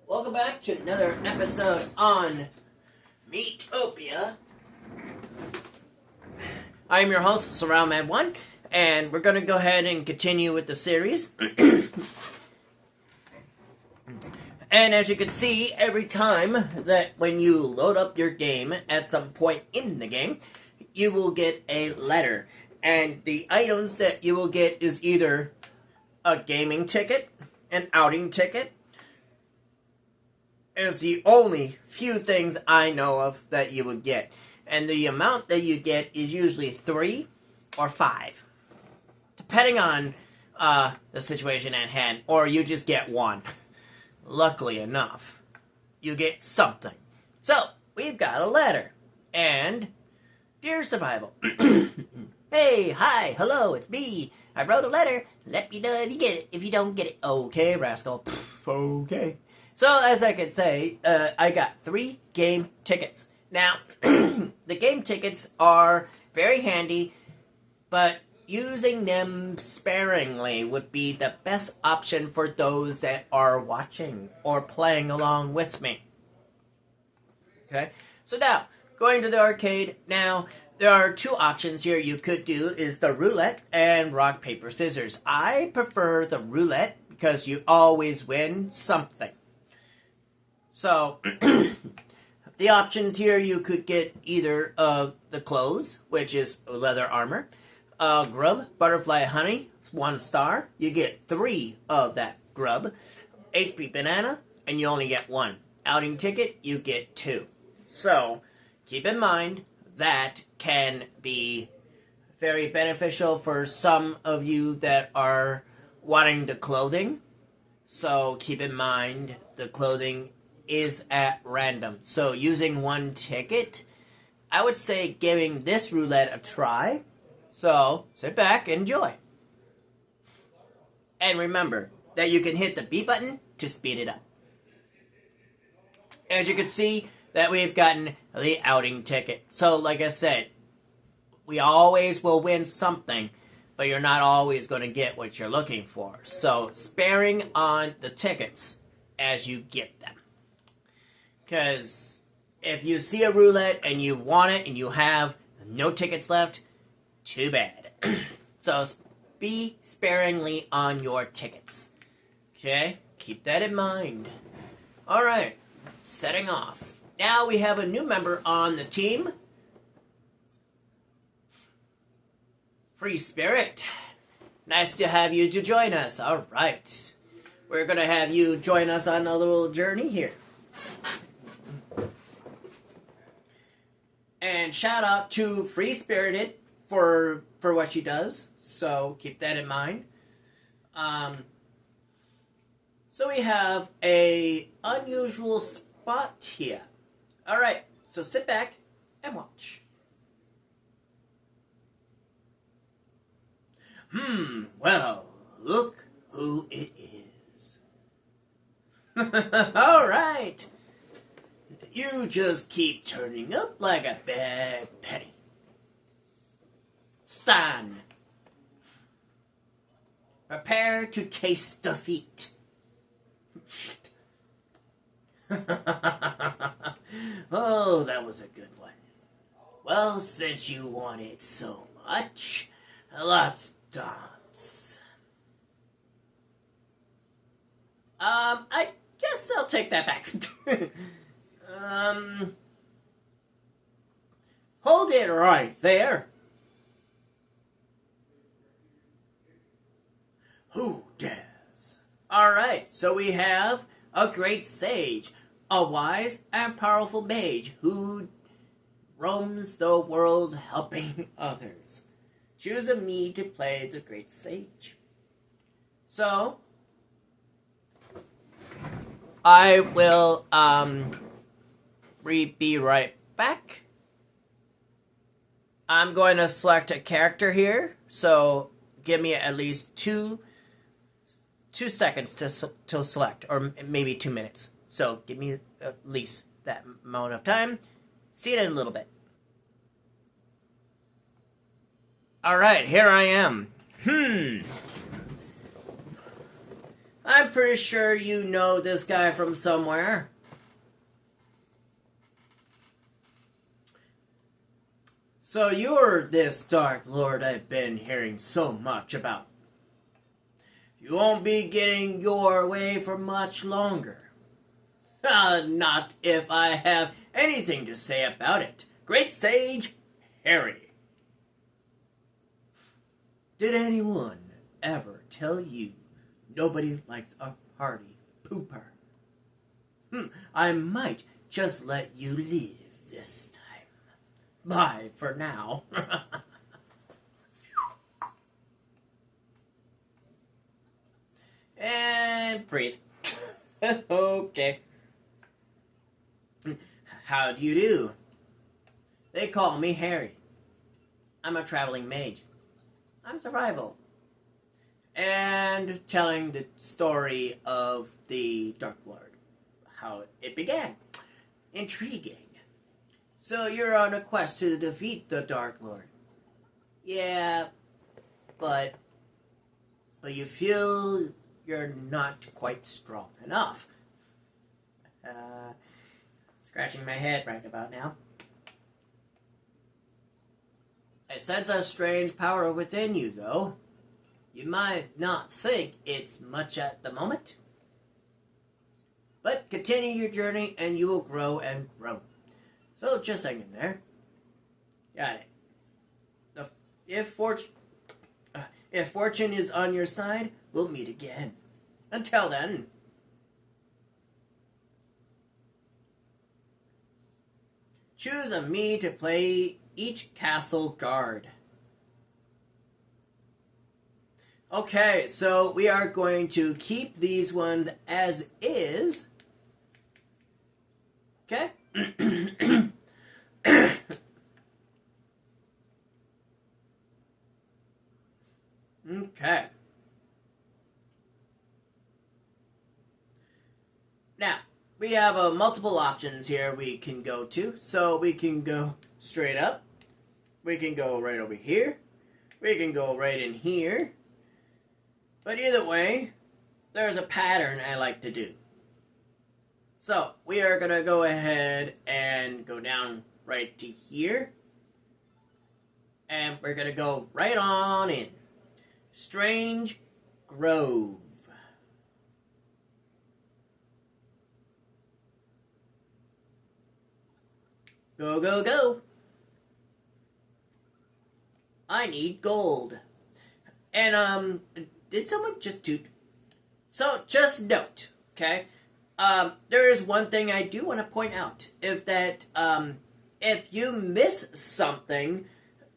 Welcome back to another episode on Miitopia. I'm your host, SurroundMad1, and we're going to go ahead and continue with the series. And as you can see, every time that when you load up your game at some point in the game, you will get a letter. And the items that you will get is either a gaming ticket, an outing ticket, is the only few things I know of that you would get. And the amount that you get is usually 3 or 5. Depending on the situation at hand. Or you just get 1. Luckily enough, you get something. So, we've got a letter. And, dear Survival. Hey, hi, hello, it's me. I wrote a letter. Let me know if you get it. If you don't get it, okay, rascal. Okay. So, as I could say, I got 3 game tickets. Now, the game tickets are very handy, but using them sparingly would be the best option for those that are watching or playing along with me. Okay? So now, going to the arcade. Now, there are 2 options here you could do, is the roulette and rock, paper, scissors. I prefer the roulette because you always win something. So, the options here, you could get either the clothes, which is leather armor, grub, butterfly honey, 1 star. You get 3 of that grub. HP banana, and you only get 1. Outing ticket, you get 2. So, keep in mind, that can be very beneficial for some of you that are wanting the clothing. So, keep in mind, the clothing is at random. So, using 1 ticket, I would say giving this roulette a try. So, sit back and enjoy. And remember that you can hit the B button to speed it up. As you can see, that we've gotten the outing ticket. So, like I said, we always will win something, but you're not always going to get what you're looking for. So, sparing on the tickets as you get them. Because if you see a roulette and you want it and you have no tickets left, too bad. So, be sparingly on your tickets. Okay? Keep that in mind. Alright, setting off. Now we have a new member on the team. Free Spirit. Nice to have you to join us. Alright. We're going to have you join us on a little journey here. And shout out to Free Spirited for what she does. So keep that in mind. So we have a unusual spot here. Alright, so sit back and watch. Well, look who it is. Alright. You just keep turning up like a bad penny. Stand. Prepare to taste defeat. Oh, that was a good one. Well, since you want it so much, let's dance. I guess I'll take that back. Hold it right there. Who dares? Alright, so we have a great sage, a wise and powerful mage who roams the world helping others. Choose a me to play the great sage. So, I will be right back. I'm going to select a character here, so give me at least 2 seconds to select, or maybe 2 minutes. So give me at least that amount of time. See you in a little bit. Alright, here I am. I'm pretty sure you know this guy from somewhere. So you're this Dark Lord I've been hearing so much about. You won't be getting your way for much longer. Not if I have anything to say about it. Great Sage Harry. Did anyone ever tell you nobody likes a party pooper? I might just let you live this time. Bye for now. And breathe. Okay. How do you do? They call me Harry. I'm a traveling mage. I'm survival. And telling the story of the Dark Lord. How it began. Intriguing. So you're on a quest to defeat the Dark Lord. Yeah, but you feel you're not quite strong enough. Scratching my head right about now. I sense a strange power within you, though. You might not think it's much at the moment. But continue your journey and you will grow and grow. So just hang in there. Got it. If fortune is on your side, we'll meet again. Until then. Choose a me to play each castle guard. Okay, so we are going to keep these ones as is. Okay? Okay. Now, we have multiple options here we can go to. So we can go straight up. We can go right over here. We can go right in here. But either way, there's a pattern I like to do. So, we are going to go ahead and go down right to here. And we're going to go right on in. Strange Grove. Go, go, go. I need gold. And, did someone just toot? So, just note, okay? There is one thing I do want to point out. If you miss something,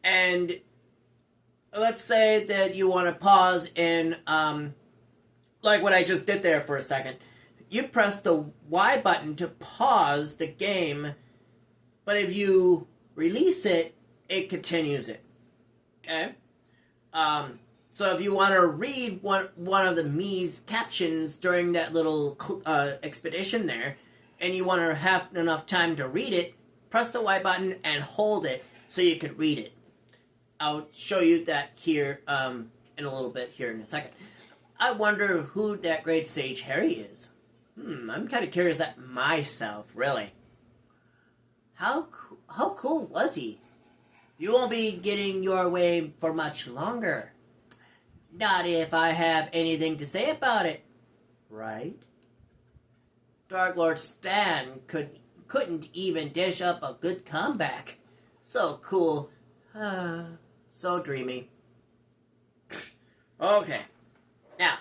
and let's say that you want to pause in, like what I just did there for a second. You press the Y button to pause the game, but if you release it, it continues it. Okay? So if you want to read one of the Mii's captions during that little expedition there, and you want to have enough time to read it, press the Y button and hold it so you can read it. I'll show you that here in a little bit here in a second. I wonder who that great sage Harry is. I'm kind of curious at myself, really. How cool was he? You won't be getting your way for much longer. Not if I have anything to say about it, right? Dark Lord Stan couldn't even dish up a good comeback. So cool. So dreamy. Okay. Now,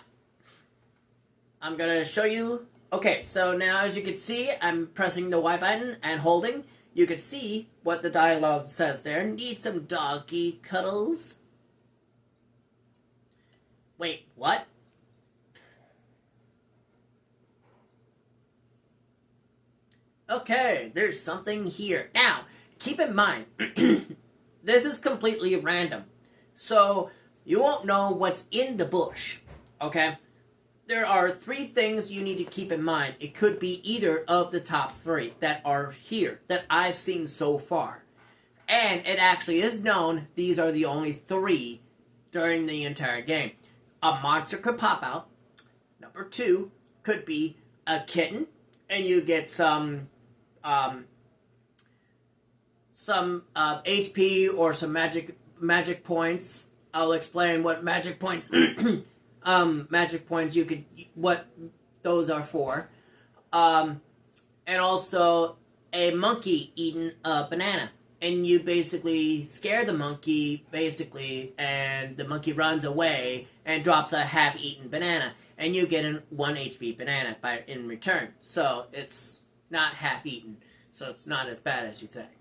I'm going to show you. Okay, so now as you can see, I'm pressing the Y button and holding. You can see what the dialogue says there. Need some doggy cuddles? Wait, what? Okay, there's something here. Now, keep in mind, this is completely random. So, you won't know what's in the bush, okay? There are 3 things you need to keep in mind. It could be either of the top 3 that are here, that I've seen so far. And it actually is known these are the only 3 during the entire game. A monster could pop out, Number 2 could be a kitten, and you get some HP or some magic points. I'll explain what magic points what those are for. And also a monkey eating a banana. And you basically scare the monkey, and the monkey runs away and drops a half-eaten banana. And you get a 1 HP banana in return. So it's not half-eaten. So it's not as bad as you think.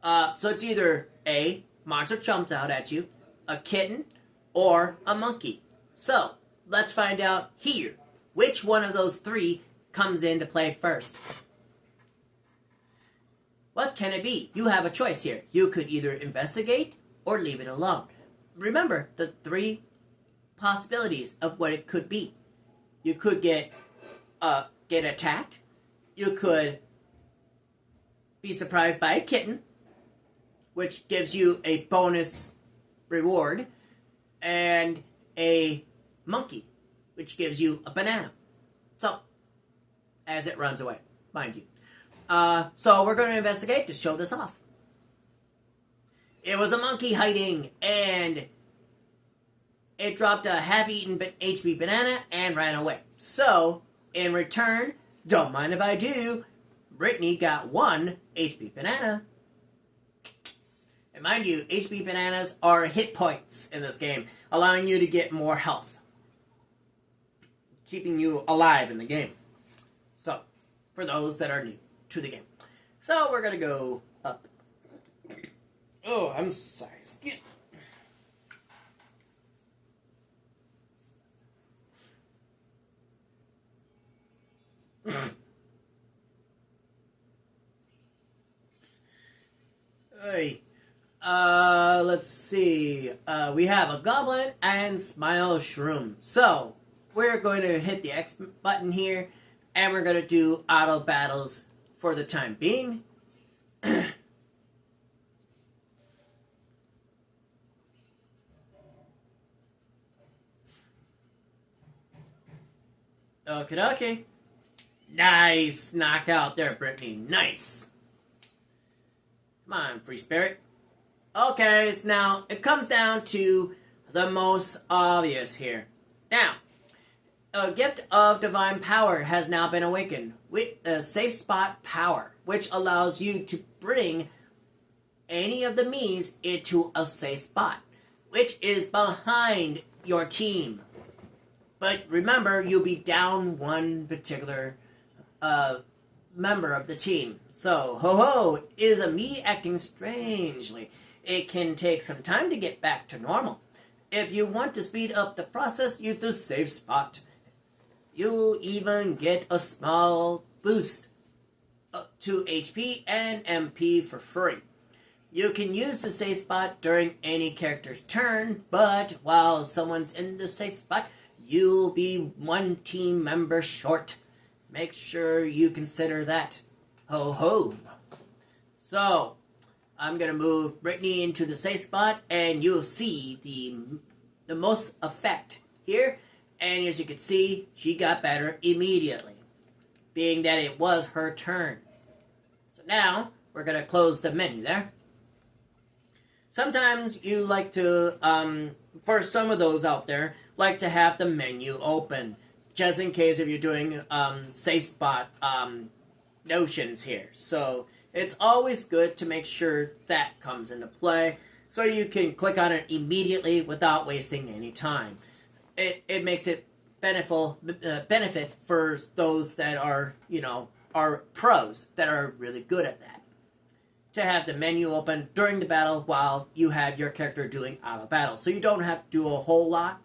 So it's either a monster jumps out at you, a kitten, or a monkey. So let's find out here which one of those 3 comes into play first. What can it be? You have a choice here. You could either investigate or leave it alone. Remember the 3 possibilities of what it could be. You could get attacked. You could be surprised by a kitten, which gives you a bonus reward, and a monkey, which gives you a banana. So, as it runs away, mind you. So we're going to investigate to show this off. It was a monkey hiding, and it dropped a half-eaten HP banana and ran away. So, in return, don't mind if I do, Brittany got 1 HP banana. And mind you, HP bananas are hit points in this game, allowing you to get more health, keeping you alive in the game. So, for those that are new to the game. So, we're going to go up. Oh, I'm sorry. Excuse me. Hey. Let's see. We have a goblin and Smile Shroom. So, we're going to hit the X button here, and we're going to do auto battles for the time being. Okay. Nice knockout there, Brittany. Nice. Come on, Free Spirit. Okay, so now it comes down to the most obvious here. Now, a gift of divine power has now been awakened with a safe spot power, which allows you to bring any of the Miis into a safe spot, which is behind your team. But remember, you'll be down one particular member of the team. So, ho-ho, is a Mii acting strangely? It can take some time to get back to normal. If you want to speed up the process, use the safe spot. You'll even get a small boost to HP and MP for free. You can use the safe spot during any character's turn, but while someone's in the safe spot, you'll be 1 team member short. Make sure you consider that. Ho ho. So, I'm going to move Brittany into the safe spot, and you'll see the most effect here. And as you can see, she got better immediately, being that it was her turn. So now, we're going to close the menu there. Sometimes you like to, for some of those out there, like to have the menu open, just in case if you're doing safe spot notions here. So it's always good to make sure that comes into play, so you can click on it immediately without wasting any time. It makes it benefit for those that are, are pros that are really good at that. To have the menu open during the battle while you have your character doing auto battle. So you don't have to do a whole lot.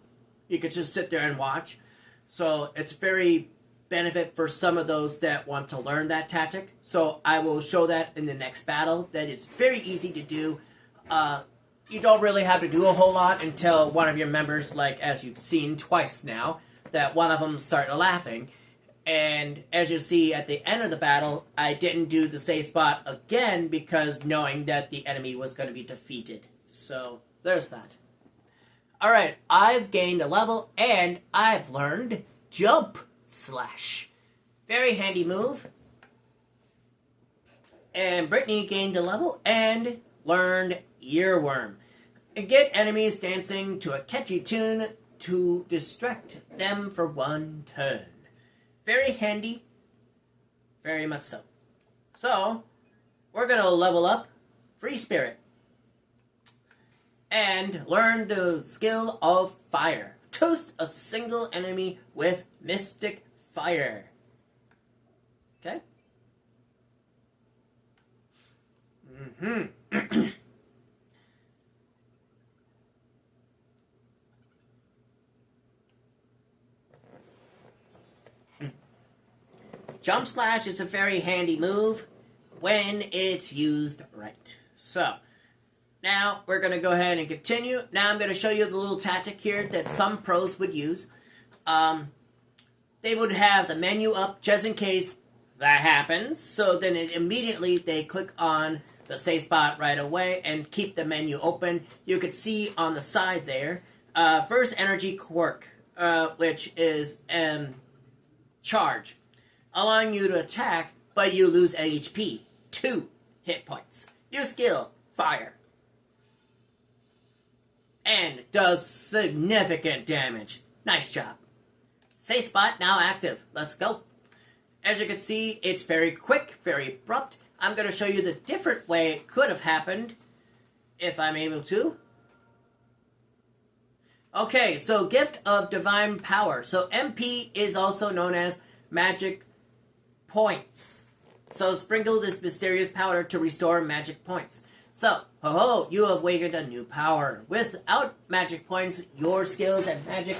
You can just sit there and watch. So it's very benefit for some of those that want to learn that tactic. So I will show that in the next battle. That is very easy to do. You don't really have to do a whole lot until one of your members, like as you've seen twice now, that one of them started laughing. And as you see at the end of the battle, I didn't do the safe spot again because knowing that the enemy was going to be defeated. So there's that. Alright, I've gained a level and I've learned Jump Slash. Very handy move. And Brittany gained a level and learned Earworm. Get enemies dancing to a catchy tune to distract them for one turn. Very handy. Very much so. So, we're going to level up Free Spirit. And learn the skill of Fire. Toast a single enemy with Mystic Fire. Okay? Jump Slash is a very handy move when it's used right. So, now we're going to go ahead and continue. Now I'm going to show you the little tactic here that some pros would use. They would have the menu up just in case that happens. So then immediately they click on the save spot right away and keep the menu open. You could see on the side there, first energy quirk, which is charge, allowing you to attack, but you lose HP, 2 hit points. New skill, Fire. And does significant damage. Nice job. Save spot now active. Let's go. As you can see, it's very quick, very abrupt. I'm going to show you the different way it could have happened, if I'm able to. Okay, so Gift of Divine Power. So MP is also known as Magic Points. So sprinkle this mysterious powder to restore magic points. So, ho-ho, you have awakened a new power. Without magic points, your skills and magic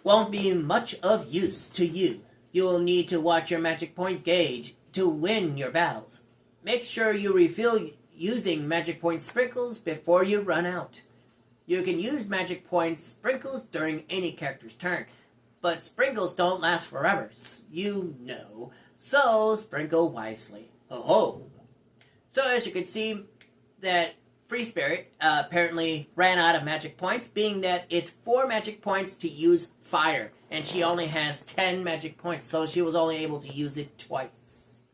won't be much of use to you. You will need to watch your magic point gauge to win your battles. Make sure you refill using magic point sprinkles before you run out. You can use magic point sprinkles during any character's turn, but sprinkles don't last forever, you know, so sprinkle wisely. Ho-ho! So as you can see, that Free Spirit apparently ran out of magic points, being that it's 4 magic points to use Fire, and she only has 10 magic points, so she was only able to use it twice.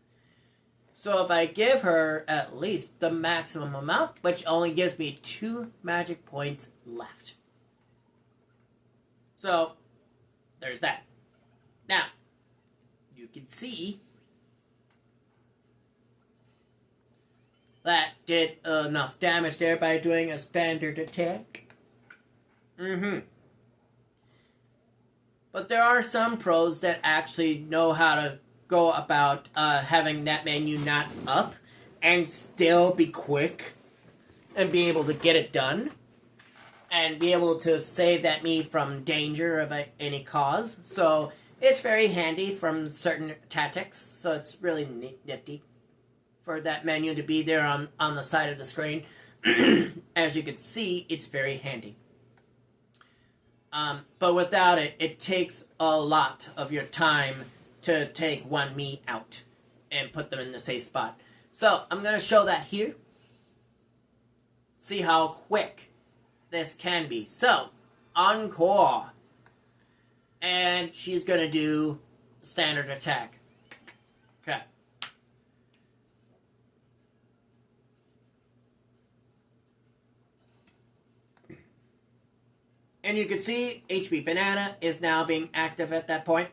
So if I give her at least the maximum amount, which only gives me 2 magic points left. So, there's that. Now, you can see that did enough damage there by doing a standard attack. But there are some pros that actually know how to go about having that menu not up and still be quick and be able to get it done and be able to save that me from danger of any cause. So it's very handy from certain tactics, so it's really nifty for that menu to be there on the side of the screen. As you can see, it's very handy. But without it, it takes a lot of your time to take one me out and put them in the safe spot. So, I'm going to show that here. See how quick this can be. So, Encore. And she's going to do standard attack. Okay. And you can see HP Banana is now being active at that point.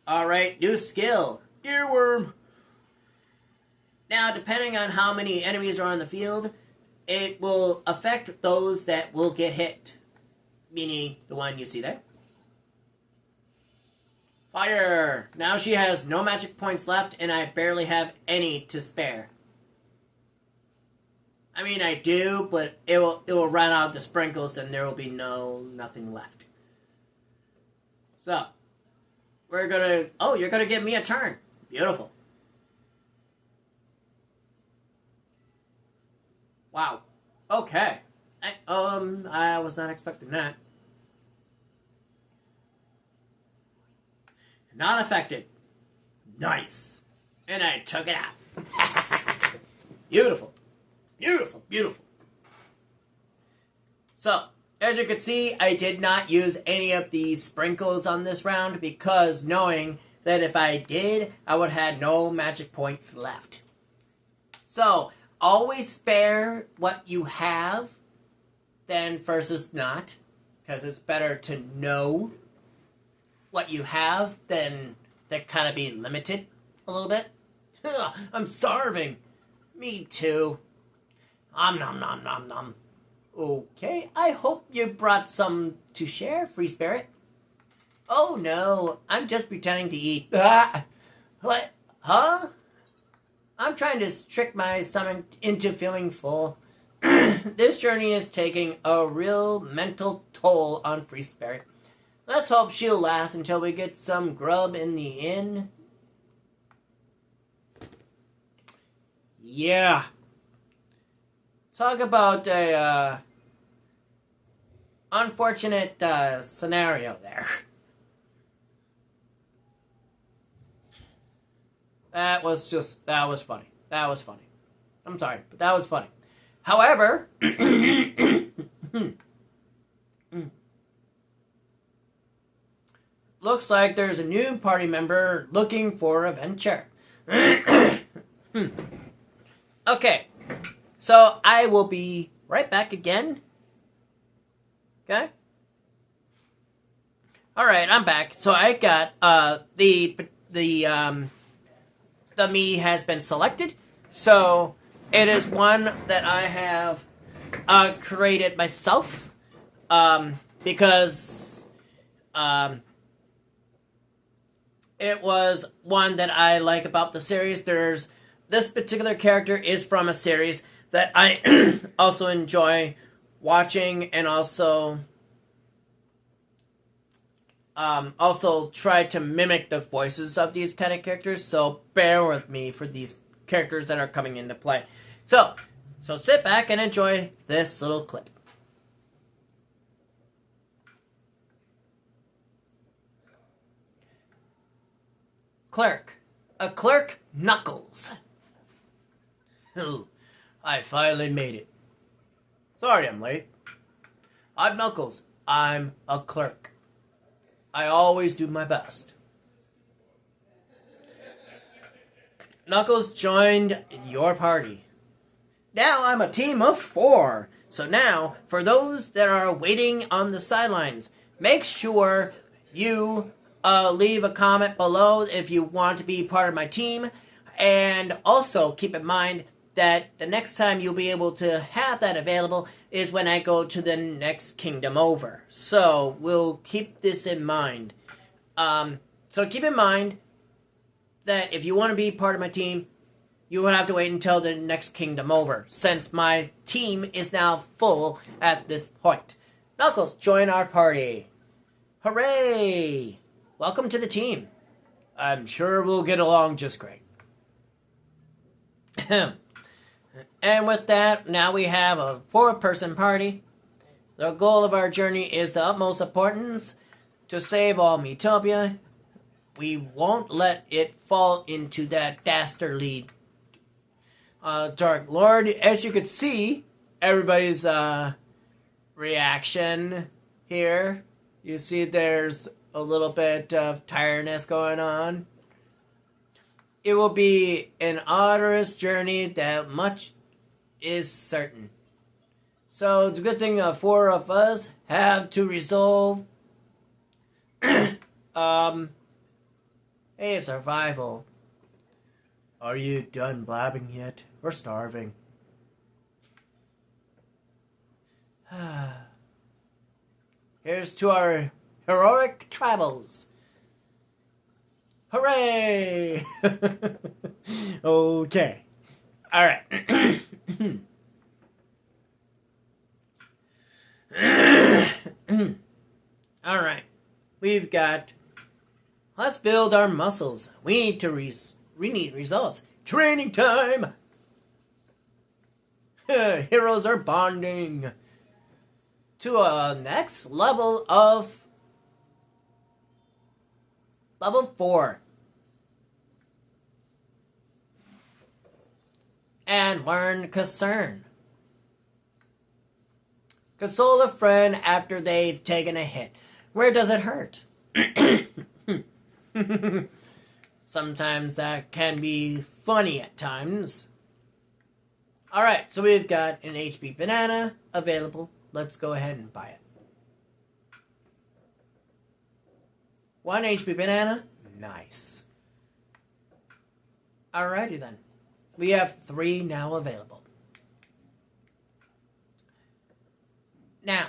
Alright, new skill. Earworm. Now, depending on how many enemies are on the field, it will affect those that will get hit. Meaning the one you see there. Fire. Now she has no magic points left, and I barely have any to spare. I mean, I do, but it will run out the sprinkles, and there will be nothing left. So, we're gonna... Oh, you're gonna give me a turn. Beautiful. Wow. Okay. I was not expecting that. Not affected. Nice. And I took it out. Beautiful. Beautiful, beautiful. So, As you can see, I did not use any of these sprinkles on this round because knowing that if I did, I would have had no magic points left. So, always spare what you have than versus not, because it's better to know what you have than to kind of be limited a little bit. I'm starving. Me too. Nom nom nom nom. Okay, I hope you brought some to share, Free Spirit. Oh no, I'm just pretending to eat. What? Huh? I'm trying to trick my stomach into feeling full. This journey is taking a real mental toll on Free Spirit. Let's hope she'll last until we get some grub in the inn. Yeah. Talk about a unfortunate scenario there. That was funny. That was funny. I'm sorry, but that was funny. However, looks like there's a new party member looking for adventure. Okay, so I will be right back again. Okay? Alright, I'm back. So I got, the me has been selected. So it is one that I have, created myself. Because, it was one that I like about the series. This particular character is from a series that I also enjoy watching and also try to mimic the voices of these kind of characters, so bear with me for these characters that are coming into play. So sit back and enjoy this little clip. Clerk. A clerk Knuckles. I finally made it. Sorry I'm late. I'm Knuckles. I'm a clerk. I always do my best. Knuckles joined your party. Now I'm a team of 4. So now, for those that are waiting on the sidelines, make sure you leave a comment below if you want to be part of my team. And also keep in mind that the next time you'll be able to have that available is when I go to the next kingdom over. So we'll keep this in mind. So keep in mind that if you want to be part of my team, you will have to wait until the next kingdom over, since my team is now full at this point. Knuckles, join our party. Hooray! Welcome to the team. I'm sure we'll get along just great. And with that, now we have a 4-person party. The goal of our journey is the utmost importance to save all Miitopia. We won't let it fall into that dastardly Dark Lord. As you can see, everybody's reaction here. You see there's a little bit of tiredness going on. It will be an arduous journey, that much is certain. So it's a good thing 4 of us have to resolve hey, survival. Are you done blabbing yet? We're starving. Here's to our heroic travels. Hooray! Okay. Alright. Alright. We've got... Let's build our muscles. We need results. Training time! Heroes are bonding to a next level of... Level 4. And learn concern. Console a friend after they've taken a hit. Where does it hurt? Sometimes that can be funny at times. Alright, so we've got an HP banana available. Let's go ahead and buy it. 1 HP banana. Nice. Alrighty then. We have 3 now available. Now,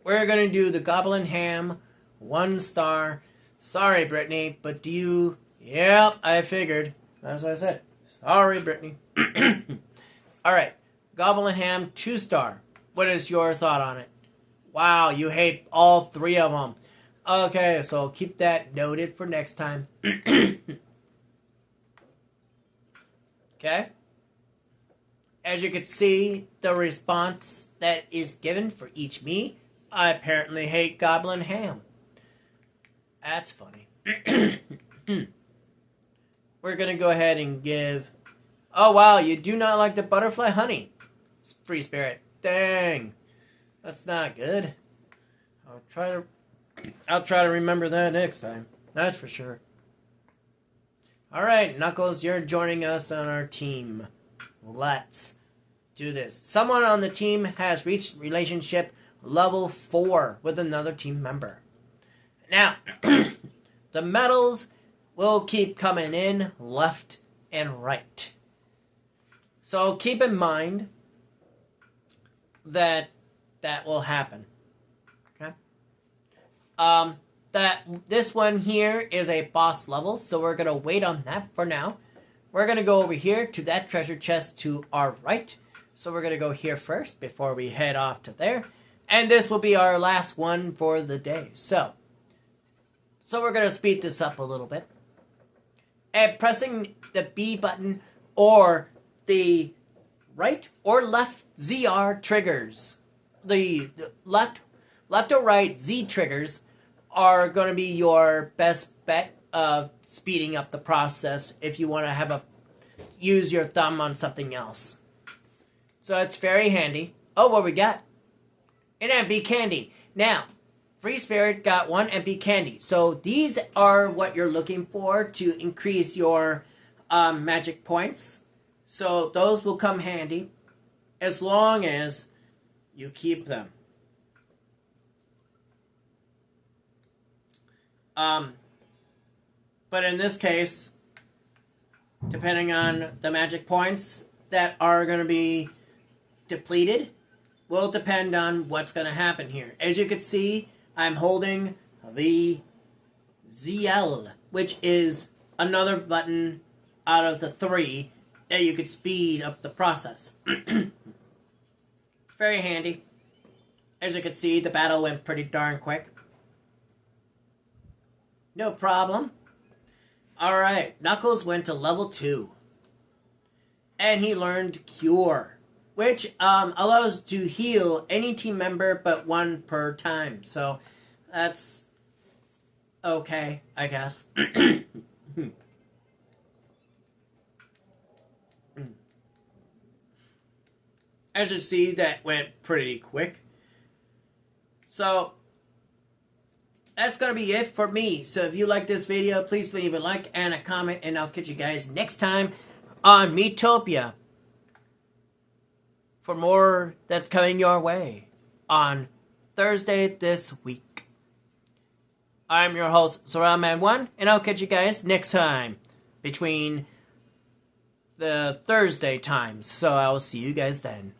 we're going to do the Goblin Ham 1 star. Sorry, Brittany, but do you... Yep, I figured. That's what I said. Sorry, Brittany. Alright, Goblin Ham 2 star. What is your thought on it? Wow, you hate all 3 of them. Okay, so keep that noted for next time. Okay? As you can see, the response that is given for each me, I apparently hate Goblin Ham. That's funny. We're going to go ahead and give... Oh, wow, you do not like the butterfly honey. Free spirit. Dang. That's not good. I'll try to remember that next time. That's for sure. Alright, Knuckles, you're joining us on our team. Let's do this. Someone on the team has reached relationship level 4 with another team member. Now, the medals will keep coming in left and right. So keep in mind that that will happen. Okay? That this one here is a boss level, so we're going to wait on that for now. We're going to go over here to that treasure chest to our right. So we're going to go here first before we head off to there. And this will be our last one for the day. So we're going to speed this up a little bit. And pressing the B button or the right or left ZR triggers. The left or right Z triggers are going to be your best bet of speeding up the process if you want to use your thumb on something else. So it's very handy. Oh, what we got? An MP candy. Now, Free Spirit got 1 MP candy. So these are what you're looking for to increase your magic points. So those will come handy as long as you keep them. But in this case, depending on the magic points that are going to be depleted, will depend on what's going to happen here. As you can see, I'm holding the ZL, which is another button out of the 3 that you could speed up the process. Very handy. As you can see, the battle went pretty darn quick. No problem. Alright, Knuckles went to level 2. And he learned Cure, which allows to heal any team member but 1 per time. So, that's okay, I guess. As you see, that went pretty quick. So, that's going to be it for me. So if you like this video, please leave a like and a comment, and I'll catch you guys next time on Miitopia for more that's coming your way on Thursday this week. I'm your host, SurroundMan1, and I'll catch you guys next time between the Thursday times. So I'll see you guys then.